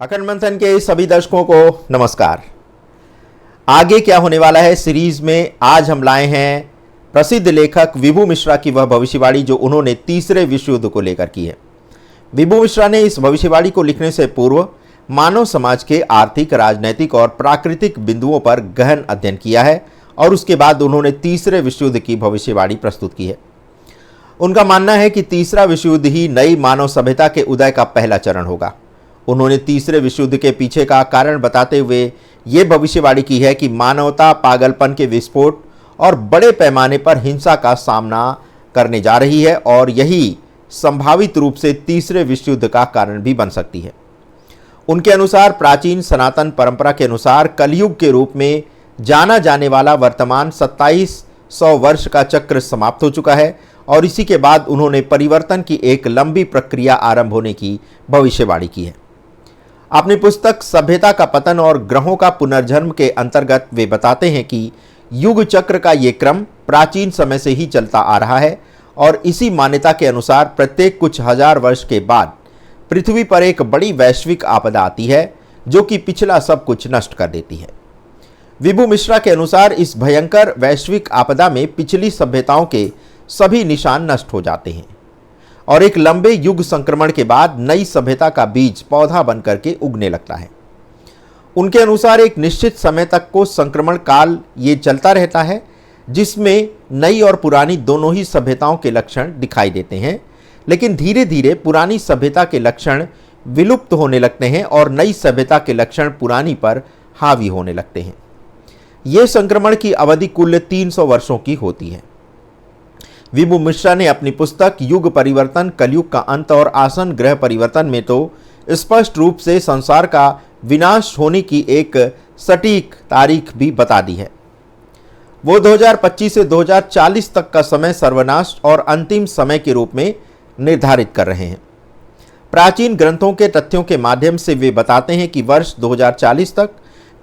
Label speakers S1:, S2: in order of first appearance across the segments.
S1: अखंड मंथन के सभी दर्शकों को नमस्कार। आगे क्या होने वाला है सीरीज में आज हम लाए हैं प्रसिद्ध लेखक विभू मिश्रा की वह भविष्यवाणी जो उन्होंने तीसरे विश्व युद्ध को लेकर की है। विभू मिश्रा ने इस भविष्यवाणी को लिखने से पूर्व मानव समाज के आर्थिक, राजनैतिक और प्राकृतिक बिंदुओं पर गहन अध्ययन किया है और उसके बाद उन्होंने तीसरे विश्व युद्ध की भविष्यवाणी प्रस्तुत की है। उनका मानना है कि तीसरा विश्व युद्ध ही नई मानव सभ्यता के उदय का पहला चरण होगा। उन्होंने तीसरे विश्व युद्ध के पीछे का कारण बताते हुए ये भविष्यवाणी की है कि मानवता पागलपन के विस्फोट और बड़े पैमाने पर हिंसा का सामना करने जा रही है और यही संभावित रूप से तीसरे विश्व युद्ध का कारण भी बन सकती है। उनके अनुसार प्राचीन सनातन परंपरा के अनुसार कलयुग के रूप में जाना जाने वाला वर्तमान 2700 वर्ष का चक्र समाप्त हो चुका है और इसी के बाद उन्होंने परिवर्तन की एक लंबी प्रक्रिया आरंभ होने की भविष्यवाणी की है। अपनी पुस्तक सभ्यता का पतन और ग्रहों का पुनर्जन्म के अंतर्गत वे बताते हैं कि युग चक्र का ये क्रम प्राचीन समय से ही चलता आ रहा है और इसी मान्यता के अनुसार प्रत्येक कुछ हजार वर्ष के बाद पृथ्वी पर एक बड़ी वैश्विक आपदा आती है जो कि पिछला सब कुछ नष्ट कर देती है। विभू मिश्रा के अनुसार इस भयंकर वैश्विक आपदा में पिछली सभ्यताओं के सभी निशान नष्ट हो जाते हैं और एक लंबे युग संक्रमण के बाद नई सभ्यता का बीज पौधा बनकर के उगने लगता है। उनके अनुसार एक निश्चित समय तक को संक्रमण काल ये चलता रहता है जिसमें नई और पुरानी दोनों ही सभ्यताओं के लक्षण दिखाई देते हैं, लेकिन धीरे धीरे पुरानी सभ्यता के लक्षण विलुप्त होने लगते हैं और नई सभ्यता के लक्षण पुरानी पर हावी होने लगते हैं। ये संक्रमण की अवधि कुल 300 वर्षों की होती है। विभू मिश्रा ने अपनी पुस्तक युग परिवर्तन, कलयुग का अंत और आसन ग्रह परिवर्तन में तो स्पष्ट रूप से संसार का विनाश होने की एक सटीक तारीख भी बता दी है। वो 2025 से 2040 तक का समय सर्वनाश और अंतिम समय के रूप में निर्धारित कर रहे हैं। प्राचीन ग्रंथों के तथ्यों के माध्यम से वे बताते हैं कि वर्ष 2040 तक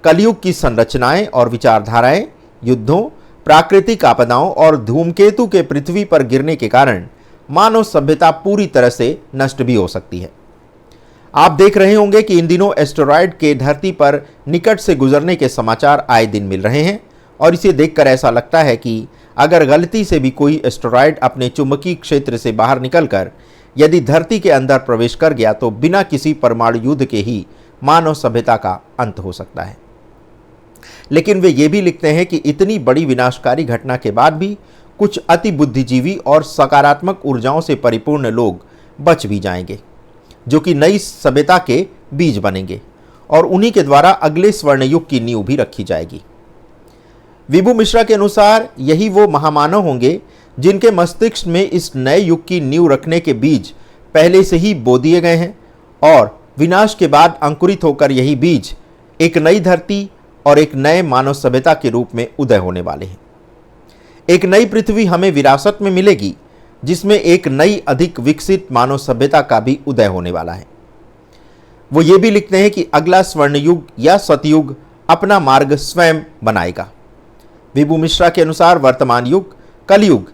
S1: कलयुग की संरचनाएं और विचारधाराएं युद्धों, प्राकृतिक आपदाओं और धूमकेतु के पृथ्वी पर गिरने के कारण मानव सभ्यता पूरी तरह से नष्ट भी हो सकती है। आप देख रहे होंगे कि इन दिनों एस्टेरॉयड के धरती पर निकट से गुजरने के समाचार आए दिन मिल रहे हैं और इसे देखकर ऐसा लगता है कि अगर गलती से भी कोई एस्टेरॉयड अपने चुंबकीय क्षेत्र से बाहर निकलकर यदि धरती के अंदर प्रवेश कर गया तो बिना किसी परमाणु युद्ध के ही मानव सभ्यता का अंत हो सकता है। लेकिन वे ये भी लिखते हैं कि इतनी बड़ी विनाशकारी घटना के बाद भी कुछ अति बुद्धिजीवी और सकारात्मक ऊर्जाओं से परिपूर्ण लोग बच भी जाएंगे जो कि नई सभ्यता के बीज बनेंगे और उन्हीं के द्वारा अगले स्वर्ण युग की नींव भी रखी जाएगी। विभू मिश्रा के अनुसार यही वो महामानव होंगे जिनके मस्तिष्क में इस नए युग की नींव रखने के बीज पहले से ही बो दिए गए हैं और विनाश के बाद अंकुरित होकर यही बीज एक नई धरती और एक नए मानव सभ्यता के रूप में उदय होने वाले हैं। एक नई पृथ्वी हमें विरासत में मिलेगी जिसमें एक नई अधिक विकसित मानव सभ्यता का भी उदय होने वाला है। वो ये भी लिखते हैं कि अगला स्वर्ण युग या सतयुग अपना मार्ग स्वयं बनाएगा। विभू मिश्रा के अनुसार वर्तमान युग कलयुग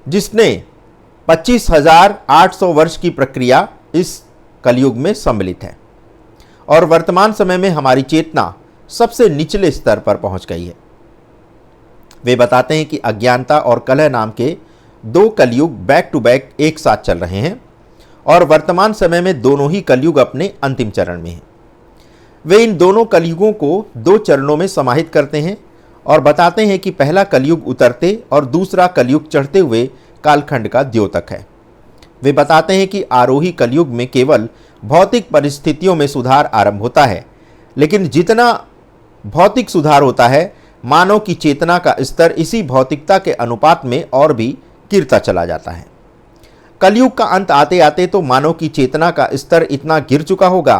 S1: जिसने 25,800 वर्ष की प्रक्रिया इस कलयुग में सम्मिलित है और वर्तमान समय में हमारी चेतना सबसे निचले स्तर पर पहुंच गई है। वे बताते हैं कि अज्ञानता और कलह नाम के दो कलयुग बैक टू बैक एक साथ चल रहे हैं और वर्तमान समय में दोनों ही कलयुग अपने अंतिम चरण में हैं। वे इन दोनों कलयुगों को दो चरणों में समाहित करते हैं और बताते हैं कि पहला कलयुग उतरते और दूसरा कलयुग चढ़ते हुए कालखंड का द्योतक है। वे बताते हैं कि आरोही कलयुग में केवल भौतिक परिस्थितियों में सुधार आरंभ होता है, लेकिन जितना भौतिक सुधार होता है मानव की चेतना का स्तर इसी भौतिकता के अनुपात में और भी गिरता चला जाता है। कलयुग का अंत आते आते तो मानव की चेतना का स्तर इतना गिर चुका होगा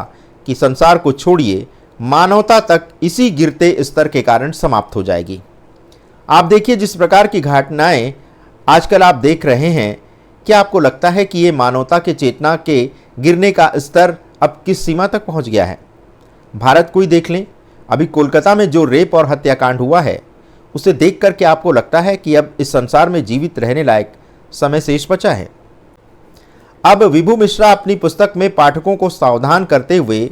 S1: कि संसार को छोड़िए मानवता तक इसी गिरते स्तर के कारण समाप्त हो जाएगी। आप देखिए जिस प्रकार की घटनाएं आजकल आप देख रहे हैं, क्या आपको लगता है कि ये मानवता के चेतना के गिरने का स्तर अब किस सीमा तक पहुंच गया है? भारत को ही देख लें, अभी कोलकाता में जो रेप और हत्याकांड हुआ है उसे देख कर के आपको लगता है कि अब इस संसार में जीवित रहने लायक समय शेष बचा है? अब विभू मिश्रा अपनी पुस्तक में पाठकों को सावधान करते हुए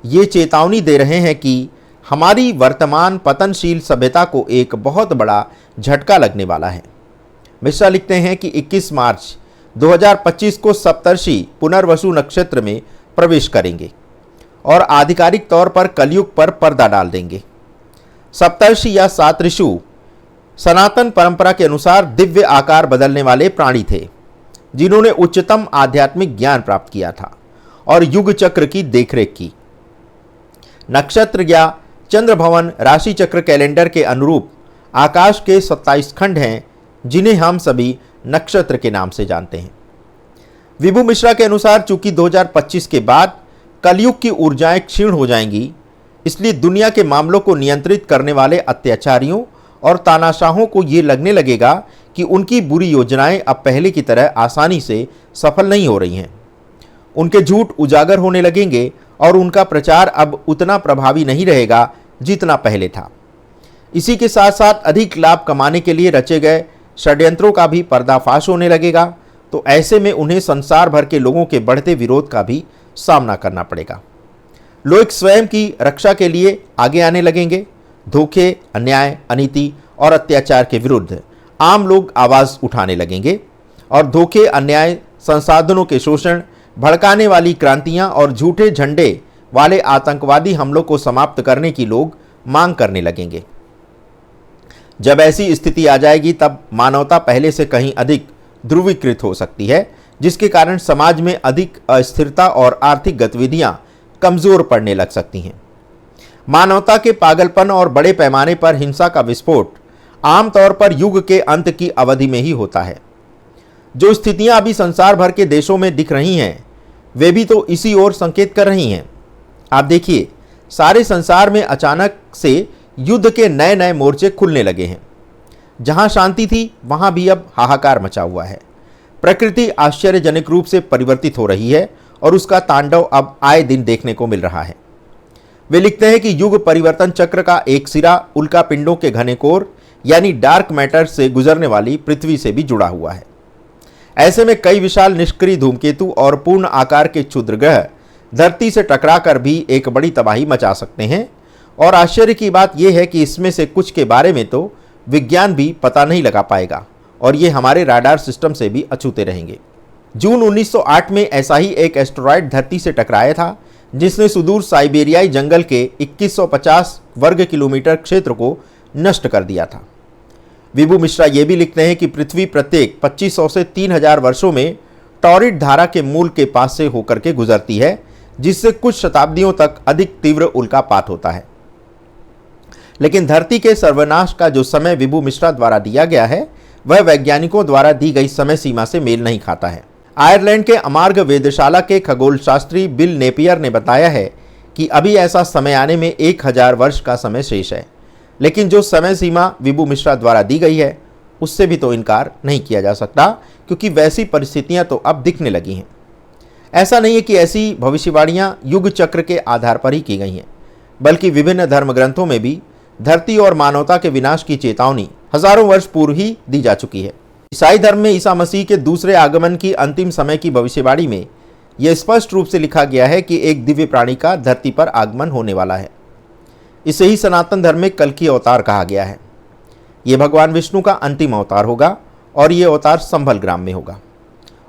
S1: ये चेतावनी दे रहे हैं कि हमारी वर्तमान पतनशील सभ्यता को एक बहुत बड़ा झटका लगने वाला है। मिश्रा लिखते हैं कि 21 मार्च 2025 को सप्तर्षि पुनर्वसु नक्षत्र में प्रवेश करेंगे और आधिकारिक तौर पर कलयुग पर पर्दा डाल देंगे। सप्तर्षि या सात ऋषु सनातन परंपरा के अनुसार दिव्य आकार बदलने वाले प्राणी थे, जिन्होंने उच्चतम आध्यात्मिक ज्ञान प्राप्त किया था और युग चक्र की देखरेख की। नक्षत्र या चंद्र भवन राशि चक्र कैलेंडर के अनुरूप आकाश के 27 खंड हैं, जिन्हें हम सभी नक्षत्र के नाम से जानते हैं। विभू मिश्रा के अनुसार चूंकि 2025 के बाद कलयुग की ऊर्जाएं क्षीण हो जाएंगी, इसलिए दुनिया के मामलों को नियंत्रित करने वाले अत्याचारियों और तानाशाहों को ये लगने लगेगा कि उनकी बुरी योजनाएं अब पहले की तरह आसानी से सफल नहीं हो रही हैं। उनके झूठ उजागर होने लगेंगे और उनका प्रचार अब उतना प्रभावी नहीं रहेगा जितना पहले था। इसी के साथ साथ अधिक लाभ कमाने के लिए रचे गए षड्यंत्रों का भी पर्दाफाश होने लगेगा, तो ऐसे में उन्हें संसार भर के लोगों के बढ़ते विरोध का भी सामना करना पड़ेगा। लोग स्वयं की रक्षा के लिए आगे आने लगेंगे। धोखे, अन्याय, अनीति और अत्याचार के विरुद्ध आम लोग आवाज उठाने लगेंगे और धोखे, अन्याय, संसाधनों के शोषण, भड़काने वाली क्रांतियां और झूठे झंडे वाले आतंकवादी हमलों को समाप्त करने की लोग मांग करने लगेंगे। जब ऐसी स्थिति आ जाएगी तब मानवता पहले से कहीं अधिक ध्रुवीकृत हो सकती है, जिसके कारण समाज में अधिक अस्थिरता और आर्थिक गतिविधियां कमजोर पड़ने लग सकती हैं। मानवता के पागलपन और बड़े पैमाने पर हिंसा का विस्फोट आमतौर पर युग के अंत की अवधि में ही होता है। जो स्थितियां अभी संसार भर के देशों में दिख रही हैं, वे भी तो इसी ओर संकेत कर रही हैं। आप देखिए, सारे संसार में अचानक से युद्ध के नए नए मोर्चे खुलने लगे हैं। जहां शांति थी वहां भी अब हाहाकार मचा हुआ है। प्रकृति आश्चर्यजनक रूप से परिवर्तित हो रही है और उसका तांडव अब आए दिन देखने को मिल रहा है। वे लिखते हैं कि युग परिवर्तन चक्र का एक सिरा उल्का पिंडों के घने कोर यानी डार्क मैटर से गुजरने वाली पृथ्वी से भी जुड़ा हुआ है। ऐसे में कई विशाल निष्क्रिय धूमकेतु और पूर्ण आकार के क्षुद्र ग्रह धरती से टकराकर भी एक बड़ी तबाही मचा सकते हैं। और आश्चर्य की बात यह है कि इसमें से कुछ के बारे में तो विज्ञान भी पता नहीं लगा पाएगा और ये हमारे राडार सिस्टम से भी अछूते रहेंगे। जून 1908 में ऐसा ही एक एस्टेरॉयड धरती से टकराया था, जिसने सुदूर साइबेरियाई जंगल के 2150 वर्ग किलोमीटर क्षेत्र को नष्ट कर दिया था। विभू मिश्रा ये भी लिखते हैं कि पृथ्वी प्रत्येक 2500 से 3000 वर्षों में टॉरिड धारा के मूल के पास से होकर के गुजरती है, जिससे कुछ शताब्दियों तक अधिक तीव्र उल्कापात होता है। लेकिन धरती के सर्वनाश का जो समय विभू मिश्रा द्वारा दिया गया है, वह वैज्ञानिकों द्वारा दी गई समय सीमा से मेल नहीं खाता है। आयरलैंड के अमार्ग वेधशाला के खगोल शास्त्री बिल नेपियर ने बताया है कि अभी ऐसा समय आने में 1000 वर्ष का समय शेष है। लेकिन जो समय सीमा विभू मिश्रा द्वारा दी गई है, उससे भी तो इनकार नहीं किया जा सकता, क्योंकि वैसी परिस्थितियां तो अब दिखने लगी हैं। ऐसा नहीं है कि ऐसी भविष्यवाणियां युग चक्र के आधार पर ही की गई हैं, बल्कि विभिन्न धर्म ग्रंथों में भी धरती और मानवता के विनाश की चेतावनी हजारों वर्ष पूर्व ही दी जा चुकी है। ईसाई धर्म में ईसा मसीह के दूसरे आगमन की अंतिम समय की भविष्यवाणी में यह स्पष्ट रूप से लिखा गया है कि एक दिव्य प्राणी का धरती पर आगमन होने वाला है। इसे ही सनातन धर्म में कल्कि अवतार कहा गया है। यह भगवान विष्णु का अंतिम अवतार होगा और यह अवतार संभल ग्राम में होगा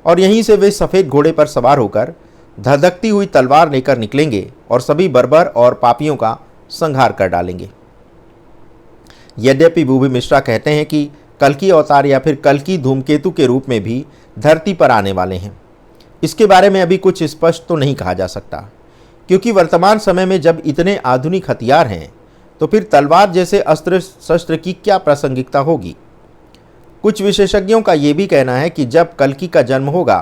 S1: और यहीं से वे सफ़ेद घोड़े पर सवार होकर धधकती हुई तलवार लेकर निकलेंगे और सभी बर्बर और पापियों का संहार कर डालेंगे। यद्यपि विभू मिश्रा कहते हैं कि कल्कि अवतार या फिर कल्कि धूमकेतु के रूप में भी धरती पर आने वाले हैं, इसके बारे में अभी कुछ स्पष्ट तो नहीं कहा जा सकता, क्योंकि वर्तमान समय में जब इतने आधुनिक हथियार हैं तो फिर तलवार जैसे अस्त्र शस्त्र की क्या प्रासंगिकता होगी। कुछ विशेषज्ञों का ये भी कहना है कि जब कल्कि का जन्म होगा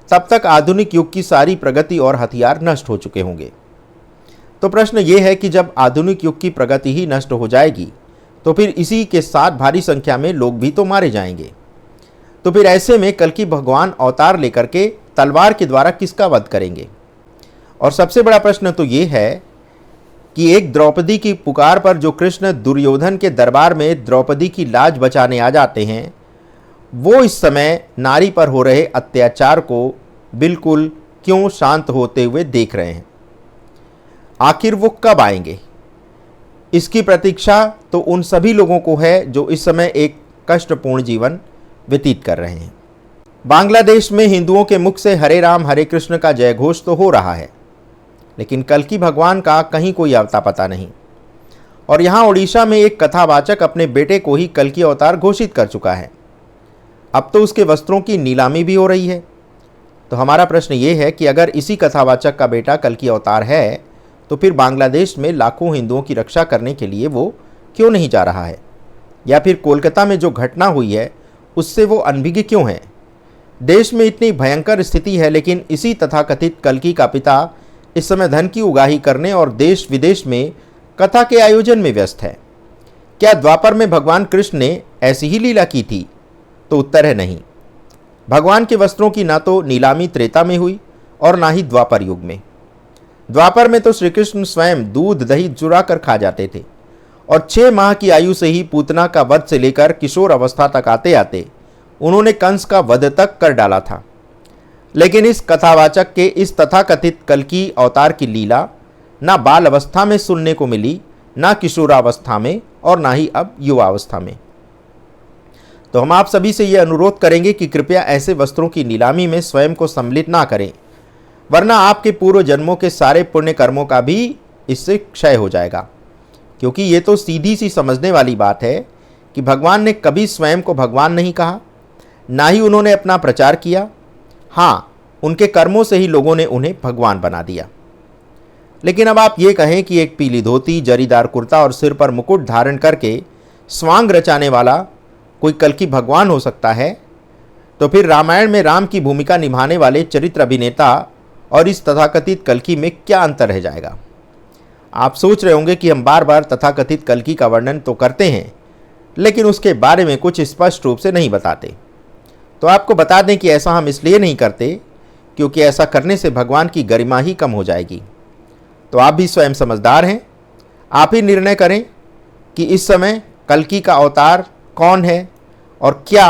S1: तब तक आधुनिक युग की सारी प्रगति और हथियार नष्ट हो चुके होंगे। तो प्रश्न ये है कि जब आधुनिक युग की प्रगति ही नष्ट हो जाएगी तो फिर इसी के साथ भारी संख्या में लोग भी तो मारे जाएंगे। तो फिर ऐसे में कल्कि भगवान अवतार लेकर के तलवार के द्वारा किसका वध करेंगे। और सबसे बड़ा प्रश्न तो ये है कि एक द्रौपदी की पुकार पर जो कृष्ण दुर्योधन के दरबार में द्रौपदी की लाज बचाने आ जाते हैं, वो इस समय नारी पर हो रहे अत्याचार को बिल्कुल क्यों शांत होते हुए देख रहे हैं। आखिर वो कब आएंगे, इसकी प्रतीक्षा तो उन सभी लोगों को है जो इस समय एक कष्टपूर्ण जीवन व्यतीत कर रहे हैं। बांग्लादेश में हिंदुओं के मुख से हरे राम हरे कृष्ण का जय घोष तो हो रहा है, लेकिन कल्कि भगवान का कहीं कोई अता पता नहीं। और यहाँ उड़ीसा में एक कथावाचक अपने बेटे को ही कल्कि अवतार घोषित कर चुका है। अब तो उसके वस्त्रों की नीलामी भी हो रही है। तो हमारा प्रश्न ये है कि अगर इसी कथावाचक का बेटा कल्कि अवतार है, तो फिर बांग्लादेश में लाखों हिंदुओं की रक्षा करने के लिए वो क्यों नहीं जा रहा है? या फिर कोलकाता में जो घटना हुई है उससे वो अनभिज्ञ क्यों है? देश में इतनी भयंकर स्थिति है, लेकिन इसी तथाकथित कल्कि का पिता इस समय धन की उगाही करने और देश विदेश में कथा के आयोजन में व्यस्त है। क्या द्वापर में भगवान कृष्ण ने ऐसी ही लीला की थी? तो उत्तर है नहीं। भगवान के वस्त्रों की ना तो नीलामी त्रेता में हुई और ना ही द्वापर युग में। द्वापर में तो श्री कृष्ण स्वयं दूध दही चुरा कर खा जाते थे और 6 माह की आयु से ही पूतना का वध से लेकर किशोर अवस्था तक आते आते उन्होंने कंस का वध तक कर डाला था। लेकिन इस कथावाचक के इस तथाकथित कल्कि अवतार की लीला ना बाल अवस्था में सुनने को मिली, ना किशोरावस्था में और ना ही अब युवावस्था में। तो हम आप सभी से यह अनुरोध करेंगे कि कृपया ऐसे वस्त्रों की नीलामी में स्वयं को सम्मिलित ना करें, वरना आपके पूर्व जन्मों के सारे पुण्य कर्मों का भी इससे क्षय हो जाएगा। क्योंकि ये तो सीधी सी समझने वाली बात है कि भगवान ने कभी स्वयं को भगवान नहीं कहा, ना ही उन्होंने अपना प्रचार किया। हाँ, उनके कर्मों से ही लोगों ने उन्हें भगवान बना दिया। लेकिन अब आप ये कहें कि एक पीली धोती, जरीदार कुर्ता और सिर पर मुकुट धारण करके स्वांग रचाने वाला कोई कल्कि भगवान हो सकता है, तो फिर रामायण में राम की भूमिका निभाने वाले चरित्र अभिनेता और इस तथाकथित कल्कि में क्या अंतर रह जाएगा? आप सोच रहे होंगे कि हम बार बार तथाकथित कल्कि का वर्णन तो करते हैं, लेकिन उसके बारे में कुछ स्पष्ट रूप से नहीं बताते। तो आपको बता दें कि ऐसा हम इसलिए नहीं करते क्योंकि ऐसा करने से भगवान की गरिमा ही कम हो जाएगी। तो आप भी स्वयं समझदार हैं, आप ही निर्णय करें कि इस समय कल्कि का अवतार कौन है और क्या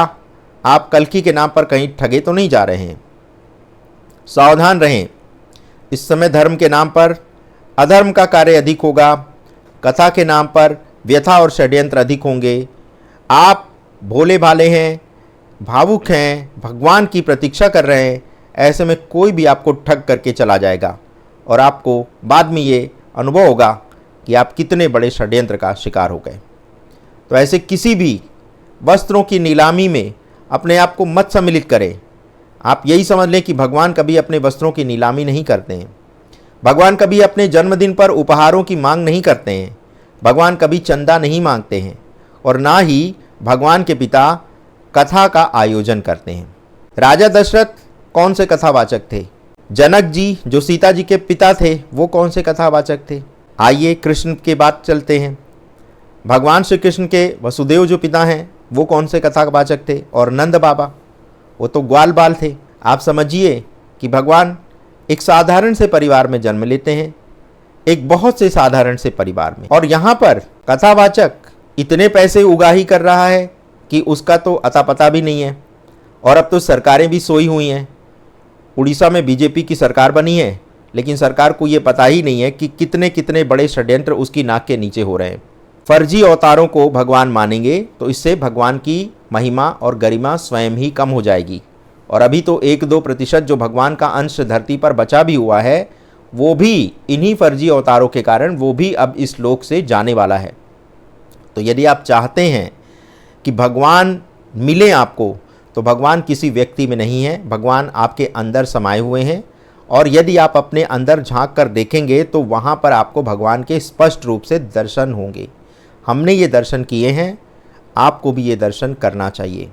S1: आप कल्कि के नाम पर कहीं ठगे तो नहीं जा रहे हैं। सावधान रहें, इस समय धर्म के नाम पर अधर्म का कार्य अधिक होगा, कथा के नाम पर व्यथा और षड्यंत्र अधिक होंगे। आप भोले भाले हैं, भावुक हैं, भगवान की प्रतीक्षा कर रहे हैं, ऐसे में कोई भी आपको ठग करके चला जाएगा और आपको बाद में ये अनुभव होगा कि आप कितने बड़े षड्यंत्र का शिकार हो गए। तो ऐसे किसी भी वस्त्रों की नीलामी में अपने आप को मत सम्मिलित करें। आप यही समझ लें कि भगवान कभी अपने वस्त्रों की नीलामी नहीं करते हैं। भगवान कभी अपने जन्मदिन पर उपहारों की मांग नहीं करते हैं। भगवान कभी चंदा नहीं मांगते हैं और ना ही भगवान के पिता कथा का आयोजन करते हैं। राजा दशरथ कौन से कथावाचक थे? जनक जी जो सीता जी के पिता थे वो कौन से कथावाचक थे? आइए कृष्ण के बात चलते हैं। भगवान श्री कृष्ण के वसुदेव जो पिता हैं वो कौन से कथावाचक थे? और नंद बाबा वो तो ग्वाल बाल थे। आप समझिए कि भगवान एक साधारण से परिवार में जन्म लेते हैं, एक बहुत से साधारण से परिवार में, और यहाँ पर कथावाचक इतने पैसे उगाही कर रहा है कि उसका तो अता पता भी नहीं है। और अब तो सरकारें भी सोई हुई हैं। उड़ीसा में बीजेपी की सरकार बनी है, लेकिन सरकार को ये पता ही नहीं है कि कितने कितने बड़े षड्यंत्र उसकी नाक के नीचे हो रहे हैं। फर्जी अवतारों को भगवान मानेंगे तो इससे भगवान की महिमा और गरिमा स्वयं ही कम हो जाएगी। और अभी तो 1-2% जो भगवान का अंश धरती पर बचा भी हुआ है, वो भी इन्हीं फर्जी अवतारों के कारण वो भी अब इस लोक से जाने वाला है। तो यदि आप चाहते हैं कि भगवान मिले आपको, तो भगवान किसी व्यक्ति में नहीं है, भगवान आपके अंदर समाये हुए हैं। और यदि आप अपने अंदर झांक कर देखेंगे तो वहाँ पर आपको भगवान के स्पष्ट रूप से दर्शन होंगे। हमने ये दर्शन किए हैं, आपको भी ये दर्शन करना चाहिए।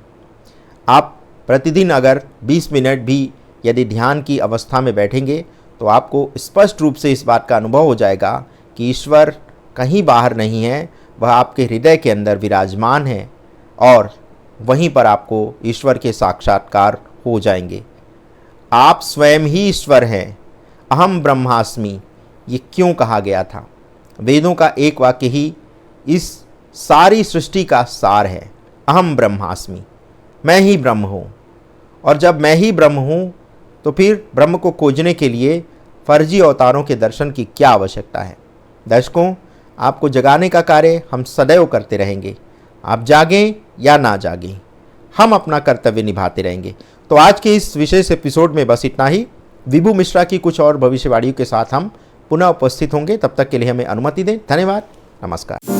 S1: आप प्रतिदिन अगर 20 मिनट भी यदि ध्यान की अवस्था में बैठेंगे तो आपको स्पष्ट रूप से इस बात का अनुभव हो जाएगा कि ईश्वर कहीं बाहर नहीं है, वह आपके हृदय के अंदर विराजमान है और वहीं पर आपको ईश्वर के साक्षात्कार हो जाएंगे। आप स्वयं ही ईश्वर हैं। अहम ब्रह्मास्मि, ये क्यों कहा गया था? वेदों का एक वाक्य ही इस सारी सृष्टि का सार है। अहम ब्रह्मास्मि, मैं ही ब्रह्म हूँ। और जब मैं ही ब्रह्म हूँ तो फिर ब्रह्म को खोजने के लिए फर्जी अवतारों के दर्शन की क्या आवश्यकता है। दर्शकों, आपको जगाने का कार्य हम सदैव करते रहेंगे। आप जागें या ना जागें, हम अपना कर्तव्य निभाते रहेंगे। तो आज के इस विशेष एपिसोड में बस इतना ही। विभू मिश्रा की कुछ और भविष्यवाणियों के साथ हम पुनः उपस्थित होंगे। तब तक के लिए हमें अनुमति दें। धन्यवाद। नमस्कार।